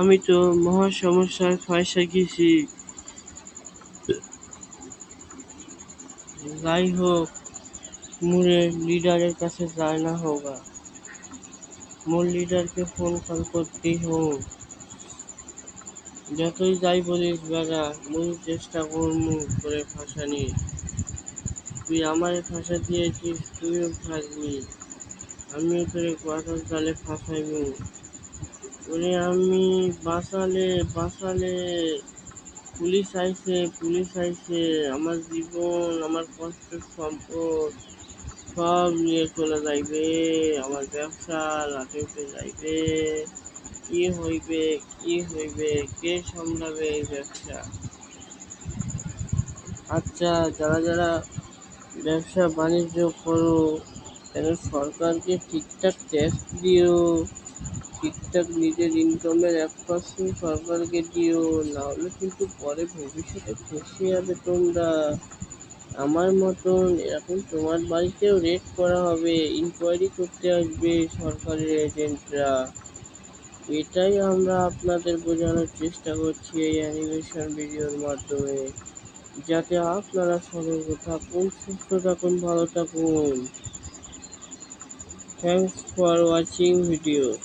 আমি তো মহা সমস্যায় ফাঁসে গেছি। যাই হোক, मुझे लीडर कैसे जाना होगा। मूल लीडर के फोन कॉल करती हूँ। যতই যাই বলিস বেটা, মুই চেষ্টা করমু তোরে ফাঁসানির। তুই আমারে ফাঁসা দিয়েছিস, তুইও ফাঁসবি। আমিও তোরে কথার জালে ফাঁসাইমু। ওরে আমি বাঁচালে বাঁচালে, পুলিশ আইছে, আমার জীবন, আমার কষ্টের সম্পদ সব নিয়ে চলে যাইবে। আমার ব্যবসা লাটে উঠে যাইবে। কি হইবে, কে সামলাবে এই ব্যবসা? আচ্ছা, যারা ব্যবসা বাণিজ্য করো, যেন সরকারকে ঠিকঠাক ট্যাক্স দিও, ঠিকঠাক নিজের ইনকামের 1% সরকারকে দিও, নাহলে কিন্তু পরে ভবিষ্যতে ফেঁসে যাবে তোমরা। আমার মতন এরকম তোমার বাড়িতেও রেড করা হবে, ইনকোয়ারি করতে আসবে সরকারের এজেন্টরা। এটাই আমরা আপনাদের বোঝানোর চেষ্টা করছি এই অ্যানিমেশন ভিডিওর মাধ্যমে, যাতে আপনারা সতর্ক থাকুন, সুস্থ থাকুন, ভালো থাকুন। Thanks for watching videos.